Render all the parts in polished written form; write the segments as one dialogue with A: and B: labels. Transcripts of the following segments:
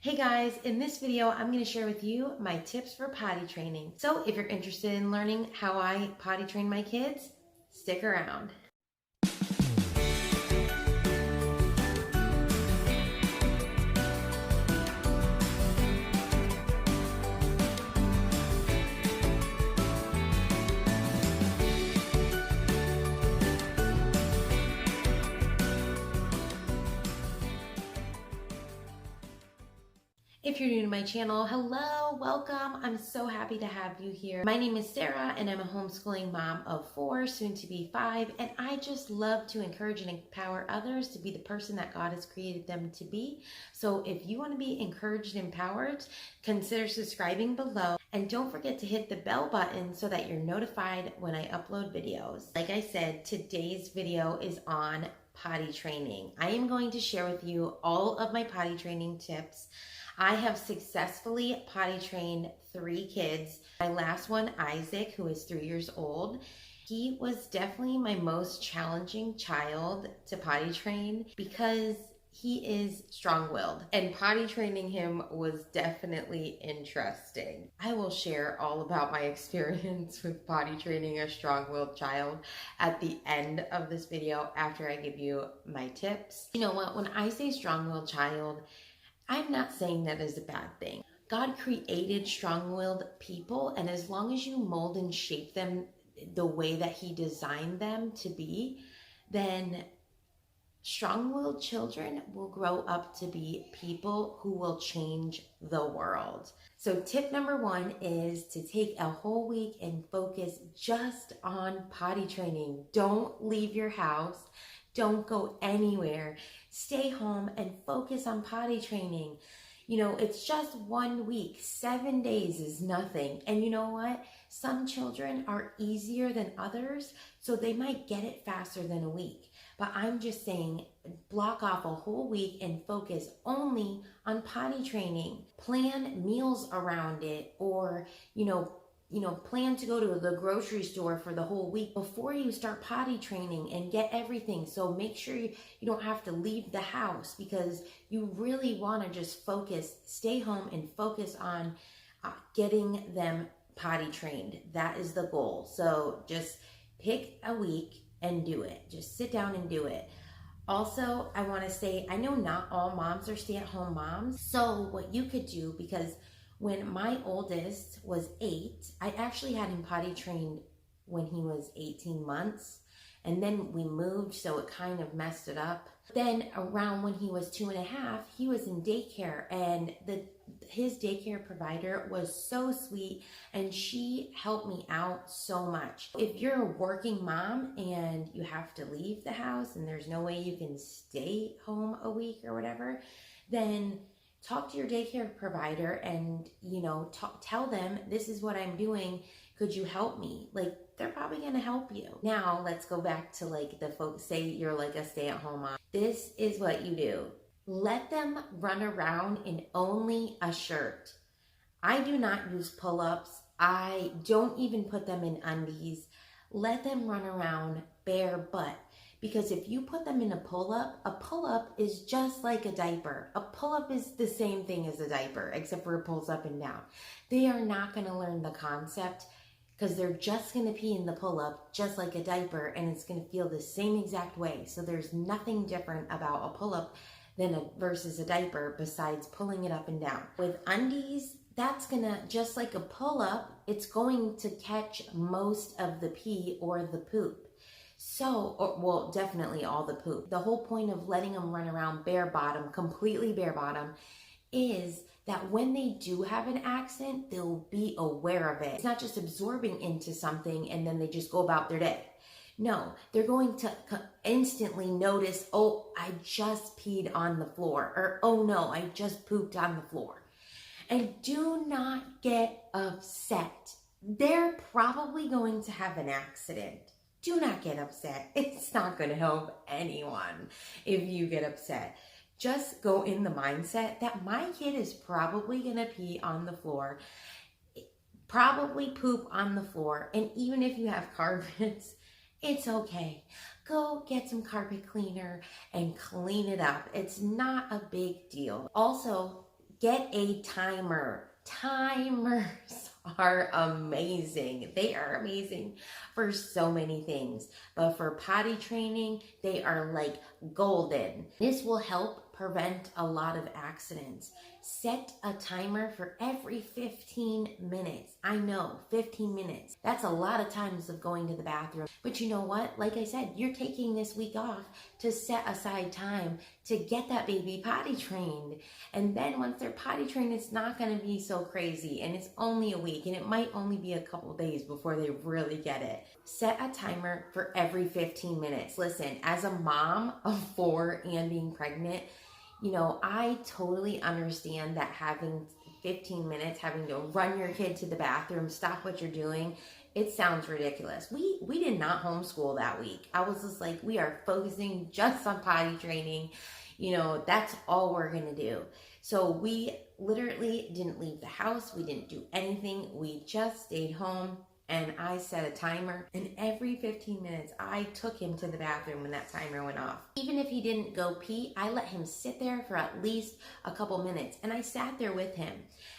A: Hey guys, in this video, I'm going to share with you my tips for potty training. So if you're interested in learning how I potty train my kids, stick around. If you're new to my channel, hello, welcome. I'm so happy to have you here. My name is Sarah and I'm a homeschooling mom of 4, soon to be 5, and I just love to encourage and empower others to be the person that God has created them to be. So if you want to be encouraged and empowered, consider subscribing below and don't forget to hit the bell button so that you're notified when I upload videos. Like I said, today's video is on potty training. I am going to share with you all of my potty training tips. I have successfully potty trained 3 kids. My last one, Isaac, who is 3 years old, he was definitely my most challenging child to potty train because he is strong-willed, and potty training him was definitely interesting. I will share all about my experience with potty training a strong-willed child at the end of this video after I give you my tips. You know what? When I say strong-willed child, I'm not saying that is a bad thing. God created strong-willed people, and as long as you mold and shape them the way that He designed them to be, then strong-willed children will grow up to be people who will change the world. So tip number 1 is to take a whole week and focus just on potty training. Don't leave your house. Don't go anywhere. Stay home and focus on potty training. You know, it's just 1 week. 7 days is nothing. And you know what? Some children are easier than others, so they might get it faster than a week. But I'm just saying, block off a whole week and focus only on potty training. Plan meals around it, or, plan to go to the grocery store for the whole week before you start potty training and get everything. So make sure you don't have to leave the house, because you really want to just focus, stay home and focus on getting them potty trained. That is the goal. So just pick a week and do it. Just sit down and do it. Also, I want to say, I know not all moms are stay-at-home moms. So what you could do, because when my oldest was 8, I actually had him potty trained when he was 18 months. And then we moved, so it kind of messed it up. Then around when he was 2.5, he was in daycare, and his daycare provider was so sweet, and she helped me out so much. If you're a working mom and you have to leave the house and there's no way you can stay home a week or whatever, then talk to your daycare provider and, tell them, this is what I'm doing. Could you help me? Like, they're probably going to help you. Now, let's go back to the folks, say you're like a stay-at-home mom. This is what you do. Let them run around in only a shirt. I do not use pull-ups. I don't even put them in undies. Let them run around bare butt. Because if you put them in a pull-up is just like a diaper. A pull-up is the same thing as a diaper, except for it pulls up and down. They are not going to learn the concept, because they're just going to pee in the pull-up just like a diaper, and it's going to feel the same exact way. So there's nothing different about a pull-up versus a diaper besides pulling it up and down. With undies, that's going to, just like a pull-up, it's going to catch most of the pee or the poop. So, definitely all the poop. The whole point of letting them run around bare bottom, completely bare bottom, is that when they do have an accident, they'll be aware of it. It's not just absorbing into something and then they just go about their day. No, they're going to instantly notice, oh, I just peed on the floor, or oh no, I just pooped on the floor. And do not get upset. They're probably going to have an accident. Do not get upset. It's not going to help anyone if you get upset. Just go in the mindset that my kid is probably going to pee on the floor, probably poop on the floor, and even if you have carpets, it's okay. Go get some carpet cleaner and clean it up. It's not a big deal. Also, Get a timer. Timers are amazing. They are amazing for so many things. But for potty training, they are like golden. This will help prevent a lot of accidents. Set a timer for every 15 minutes. I know, 15 minutes. That's a lot of times of going to the bathroom. But you know what? Like I said, you're taking this week off to set aside time to get that baby potty trained. And then once they're potty trained, it's not going to be so crazy. And it's only a week, and it might only be a couple days before they really get it. Set a timer for every 15 minutes. Listen, as a mom of 4 and being pregnant, you know, I totally understand that having 15 minutes, having to run your kid to the bathroom, stop what you're doing, it sounds ridiculous. We did not homeschool that week. I was just like, we are focusing just on potty training. You know, that's all we're going to do. So we literally didn't leave the house. We didn't do anything. We just stayed home. And I set a timer, and every 15 minutes, I took him to the bathroom when that timer went off. Even if he didn't go pee, I let him sit there for at least a couple minutes, and I sat there with him.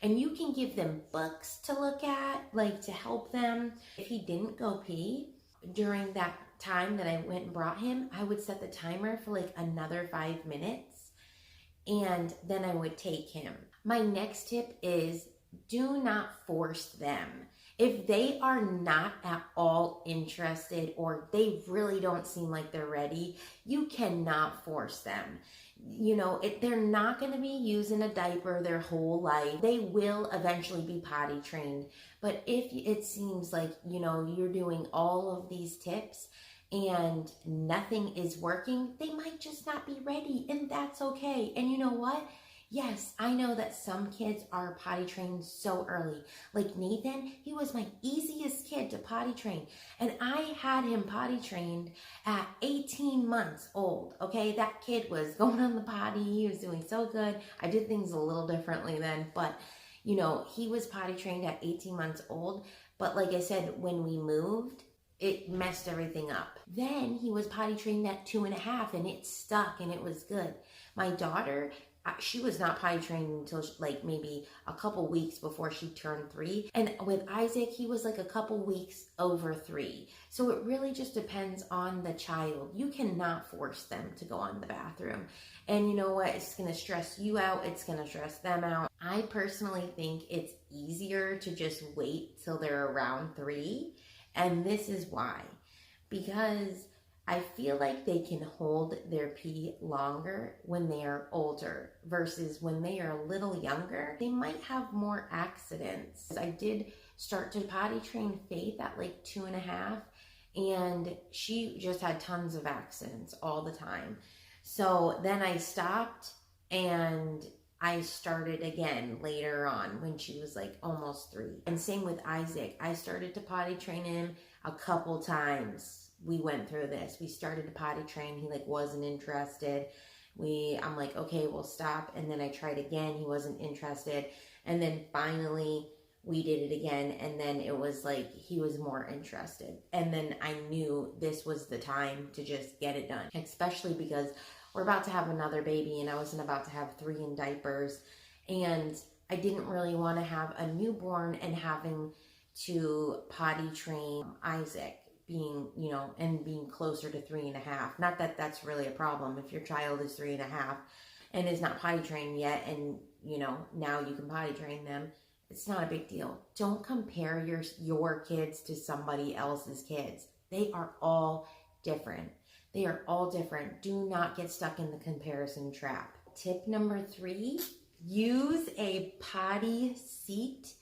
A: And you can give them books to look at, like to help them. If he didn't go pee during that time that I went and brought him, I would set the timer for like another 5 minutes, and then I would take him. My next tip is do not force them. If they are not at all interested or they really don't seem like they're ready, you cannot force them. You know, they're not going to be using a diaper their whole life. They will eventually be potty trained. But if it seems like, you know, you're doing all of these tips and nothing is working, they might just not be ready, and that's okay. And you know what? Yes, I know that some kids are potty trained so early. Like Nathan, he was my easiest kid to potty train. And I had him potty trained at 18 months old, okay? That kid was going on the potty. He was doing so good. I did things a little differently then, but, you know, he was potty trained at 18 months old. But like I said, when we moved, it messed everything up. Then he was potty trained at 2.5, and it stuck, and it was good. My daughter, she was not potty trained until like maybe a couple weeks before she turned 3. And with Isaac, he was like a couple weeks over 3. So it really just depends on the child. You cannot force them to go on the bathroom. And you know what? It's going to stress you out. It's going to stress them out. I personally think it's easier to just wait till they're around 3. And this is why. Because I feel like they can hold their pee longer when they are older versus when they are a little younger. They might have more accidents. I did start to potty train Faith at like 2.5, and she just had tons of accidents all the time. So then I stopped and I started again later on when she was like almost 3. And same with Isaac. I started to potty train him a couple times. We went through this. We started to potty train. He like wasn't interested. I'm like, okay, we'll stop. And then I tried again. He wasn't interested. And then finally we did it again. And then it was like, he was more interested. And then I knew this was the time to just get it done, especially because we're about to have another baby and I wasn't about to have 3 in diapers. And I didn't really want to have a newborn and having to potty train Isaac, being, you know, and being closer to 3.5. Not that that's really a problem. If your child is 3.5 and is not potty trained yet, and, you know, now you can potty train them, it's not a big deal. Don't compare your kids to somebody else's kids. They are all different. They are all different. Do not get stuck in the comparison trap. Tip number 3, use a potty seat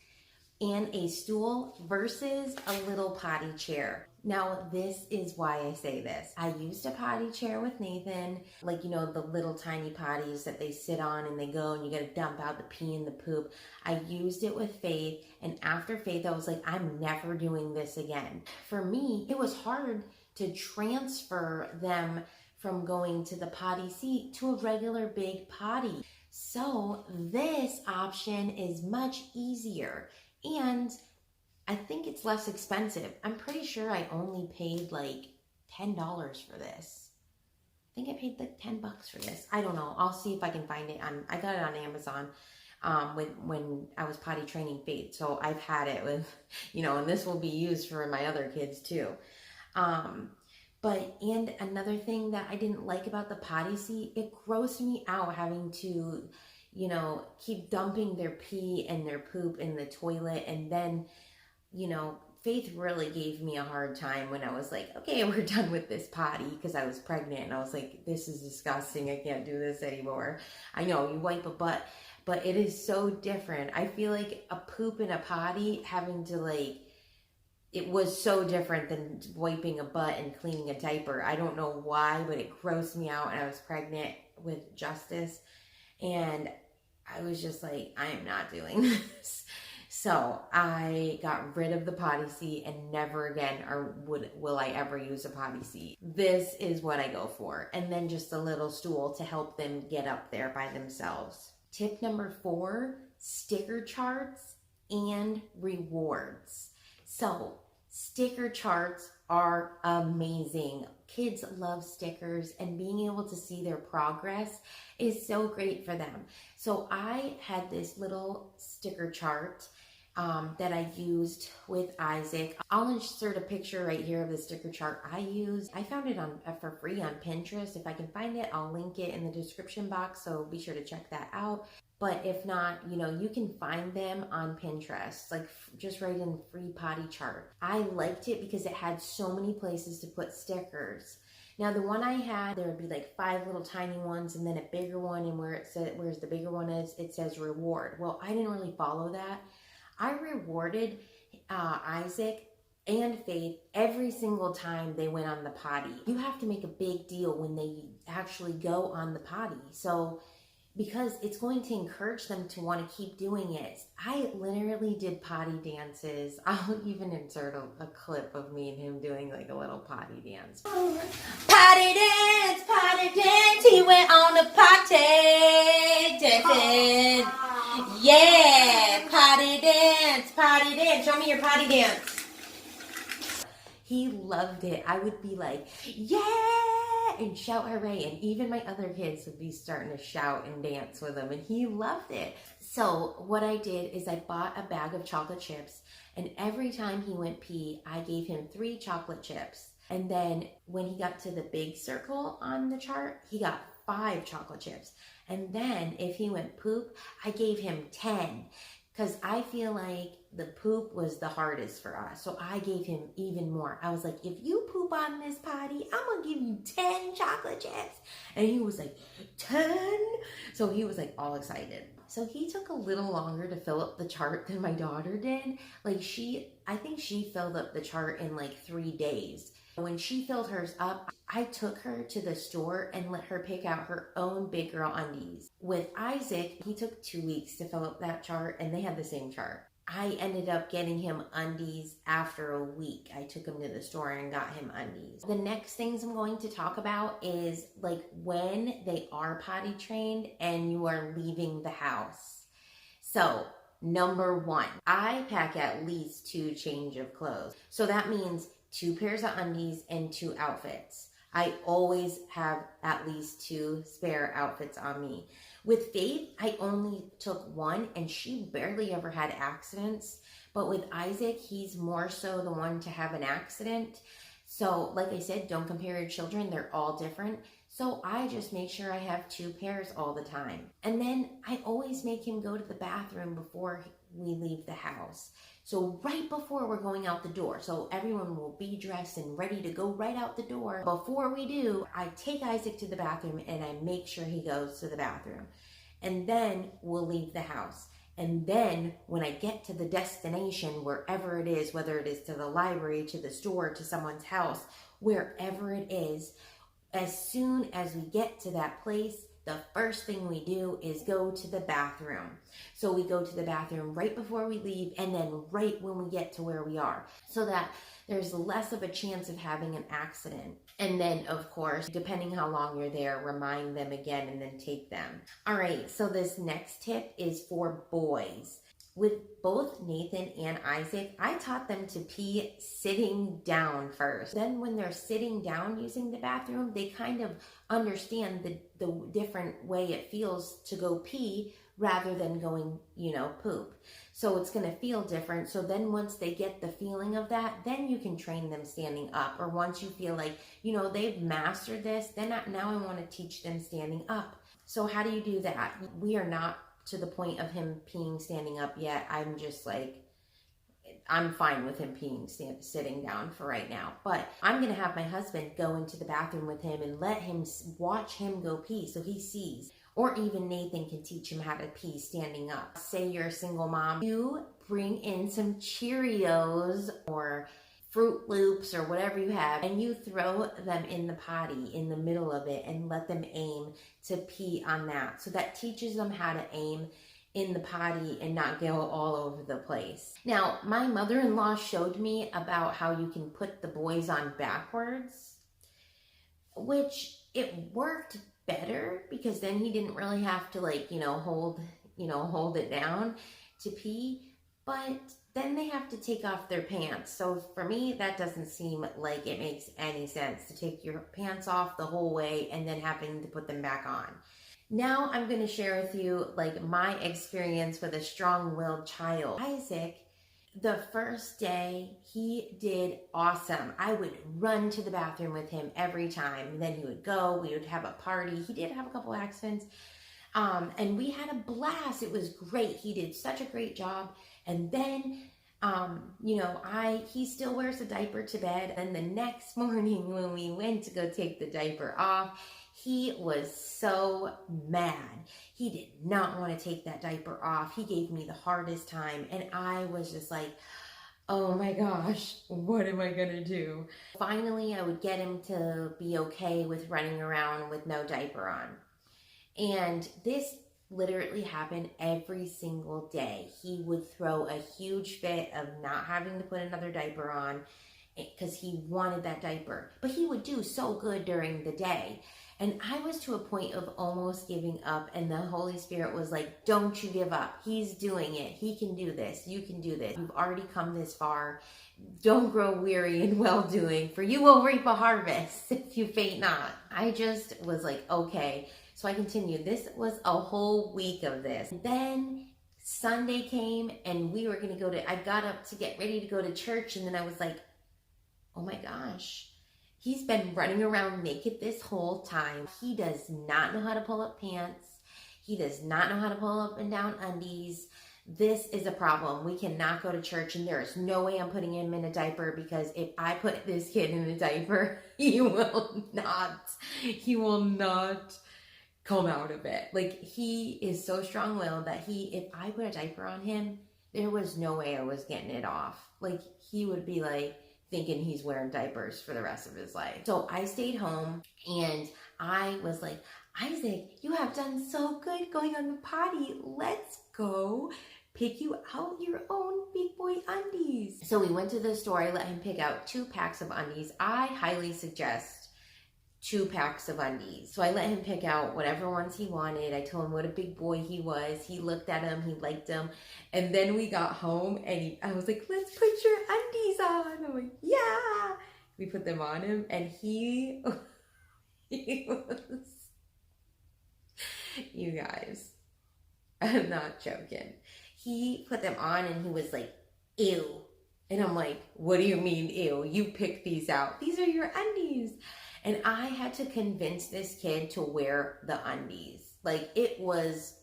A: and a stool versus a little potty chair. Now, this is why I say this. I used a potty chair with Nathan, like, you know, the little tiny potties that they sit on and they go and you got to dump out the pee and the poop. I used it with Faith, and after Faith, I was like, I'm never doing this again. For me, it was hard to transfer them from going to the potty seat to a regular big potty. So this option is much easier, and I think it's less expensive. I'm pretty sure I only paid like $10 for this. I think I paid like $10 for this. I don't know. I'll see if I can find it. I got it on Amazon. when I was potty training Faith. So I've had it with, and this will be used for my other kids too. And another thing that I didn't like about the potty seat, it grossed me out having to, keep dumping their pee and their poop in the toilet. And then, Faith really gave me a hard time when I was like, okay, we're done with this potty, because I was pregnant and I was like, this is disgusting. I can't do this anymore. I know you wipe a butt, but it is so different. I feel like a poop in a potty, having to it was so different than wiping a butt and cleaning a diaper. I don't know why, but it grossed me out, and I was pregnant with Justice, and I was just like, I am not doing this. So I got rid of the potty seat, and never again will I ever use a potty seat. This is what I go for. And then just a little stool to help them get up there by themselves. Tip number 4, sticker charts and rewards. So sticker charts are amazing. Kids love stickers, and being able to see their progress is so great for them. So I had this little sticker chart that I used with Isaac. I'll insert a picture right here of the sticker chart I used. I found it for free on Pinterest. If I can find it, I'll link it in the description box, so be sure to check that out. But if not, you can find them on Pinterest. Just write in free potty chart. I liked it because it had so many places to put stickers. Now, the one I had, there would be 5 little tiny ones and then a bigger one, and where's the bigger one is, it says reward. Well, I didn't really follow that. I rewarded Isaac and Faith every single time they went on the potty. You have to make a big deal when they actually go on the potty. So, because it's going to encourage them to want to keep doing it. I literally did potty dances. I'll even insert a clip of me and him doing a little potty dance. Potty dance, he went on the potty dancing. Yeah, potty dance. Show me your potty dance. He loved it. I would be like, yeah, and shout hooray. And even my other kids would be starting to shout and dance with him, and he loved it. So what I did is I bought a bag of chocolate chips, and every time he went pee, I gave him 3 chocolate chips. And then when he got to the big circle on the chart, he got 5 chocolate chips. And then if he went poop, I gave him 10, because I feel like the poop was the hardest for us. So I gave him even more. I was like, if you poop on this potty, I'm going to give you 10 chocolate chips. And he was like, 10? So he was all excited. So he took a little longer to fill up the chart than my daughter did. I think she filled up the chart in 3 days. When she filled hers up, I took her to the store and let her pick out her own big girl undies. With Isaac, he took 2 weeks to fill up that chart, and they had the same chart. I ended up getting him undies after a week. I took him to the store and got him undies. The next things I'm going to talk about is when they are potty trained and you are leaving the house. So, number 1, I pack at least 2 change of clothes. So that means 2 pairs of undies and 2 outfits. I always have at least 2 spare outfits on me. With Faith, I only took 1, and she barely ever had accidents. But with Isaac, he's more so the one to have an accident. So like I said, don't compare your children. They're all different. So I just make sure I have 2 pairs all the time. And then I always make him go to the bathroom before we leave the house. So right before we're going out the door, so everyone will be dressed and ready to go right out the door. Before we do, I take Isaac to the bathroom and I make sure he goes to the bathroom. And then we'll leave the house. And then when I get to the destination, wherever it is, whether it is to the library, to the store, to someone's house, wherever it is, as soon as we get to that place, the first thing we do is go to the bathroom. So we go to the bathroom right before we leave, and then right when we get to where we are, so that there's less of a chance of having an accident. And then, of course, depending how long you're there, remind them again and then take them. All right, so this next tip is for boys. With both Nathan and Isaac, I taught them to pee sitting down first. Then when they're sitting down using the bathroom, they kind of understand the different way it feels to go pee rather than going, poop. So it's going to feel different. So then once they get the feeling of that, then you can train them standing up. Or once you feel like, they've mastered this, then now I want to teach them standing up. So how do you do that? We are not to the point of him peeing standing up yet. I'm just like, I'm fine with him peeing sitting down for right now. But I'm going to have my husband go into the bathroom with him and let him watch him go pee so he sees. Or even Nathan can teach him how to pee standing up. Say you're a single mom, you bring in some Cheerios or Fruit Loops or whatever you have, and you throw them in the potty in the middle of it and let them aim to pee on that. So that teaches them how to aim in the potty and not go all over the place. Now, my mother-in-law showed me about how you can put the boys on backwards, which it worked better because then he didn't really have to hold it down to pee. But then they have to take off their pants. So for me, that doesn't seem like it makes any sense to take your pants off the whole way and then having to put them back on. Now I'm going to share with you my experience with a strong-willed child. Isaac, the first day, he did awesome. I would run to the bathroom with him every time. And then he would go, we would have a party. He did have a couple accidents. And we had a blast. It was great. He did such a great job. And then, he still wears a diaper to bed. And the next morning when we went to go take the diaper off, he was so mad. He did not want to take that diaper off. He gave me the hardest time. And I was just like, oh my gosh, what am I going to do? Finally, I would get him to be okay with running around with no diaper on. And this literally happened every single day. He would throw a huge fit of not having to put another diaper on because he wanted that diaper. But he would do so good during the day. And I was to a point of almost giving up, and the Holy Spirit was like, don't you give up. He's doing it. He can do this. You can do this. You've already come this far. Don't grow weary in well-doing, for you will reap a harvest if you faint not. I just was like, okay. So I continued. This was a whole week of this. Then Sunday came, and we were going to go I got up to get ready to go to church, and then I was like, oh my gosh. He's been running around naked this whole time. He does not know how to pull up pants. He does not know how to pull up and down undies. This is a problem. We cannot go to church, and there is no way I'm putting him in a diaper, because if I put this kid in a diaper, he will not come out of it. He is so strong-willed that if I put a diaper on him, there was no way I was getting it off. He would be thinking he's wearing diapers for the rest of his life. So I stayed home, and I was like, Isaac, you have done so good going on the potty. Let's go pick you out your own big boy undies. So we went to the store. I let him pick out 2 packs of undies. I highly suggest 2 packs of undies. So I let him pick out whatever ones he wanted. I told him what a big boy he was. He looked at them, he liked them. And then we got home, and I was like, let's put your undies on. I'm like, yeah. We put them on him, and he was, you guys, I'm not joking. He put them on, and he was like, ew. And I'm like, what do you mean, ew? You picked these out. These are your undies. And I had to convince this kid to wear the undies. It was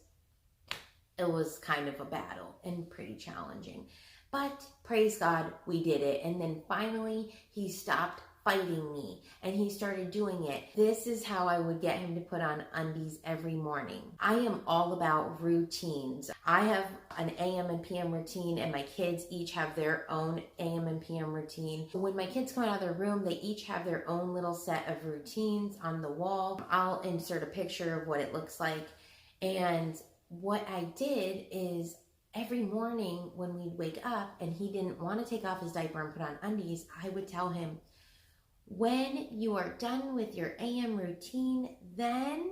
A: kind of a battle and pretty challenging. But praise God, we did it. And then finally, he stopped fighting me, and he started doing it. This is how I would get him to put on undies every morning. I am all about routines. I have an AM and PM routine, and my kids each have their own AM and PM routine. When my kids come out of their room, they each have their own little set of routines on the wall. I'll insert a picture of what it looks like. And what I did is every morning when we'd wake up and he didn't want to take off his diaper and put on undies, I would tell him, when you are done with your AM routine, then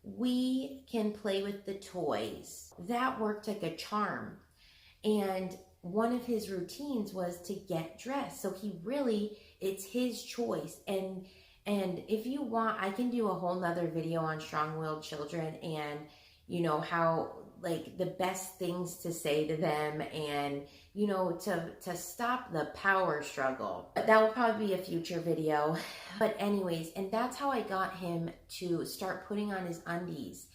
A: we can play with the toys. That worked like a charm. And one of his routines was to get dressed. So it's his choice. And if you want, I can do a whole nother video on strong-willed children and how like the best things to say to them, and you know, to stop the power struggle. But that will probably be a future video. But anyways, and that's how I got him to start putting on his undies.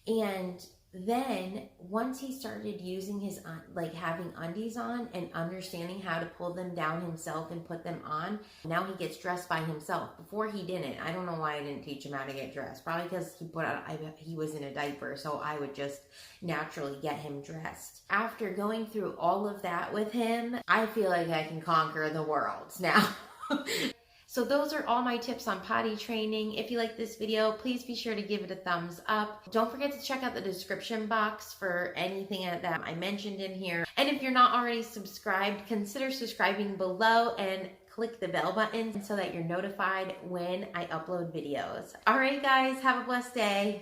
A: And then once he started using his, like having undies on and understanding how to pull them down himself and put them on, now he gets dressed by himself. Before he didn't. I don't know why I didn't teach him how to get dressed. Probably because he was in a diaper, so I would just naturally get him dressed. After going through all of that with him, I feel like I can conquer the world now. So those are all my tips on potty training. If you like this video, please be sure to give it a thumbs up. Don't forget to check out the description box for anything that I mentioned in here. And if you're not already subscribed, consider subscribing below and click the bell button so that you're notified when I upload videos. All right, guys, have a blessed day.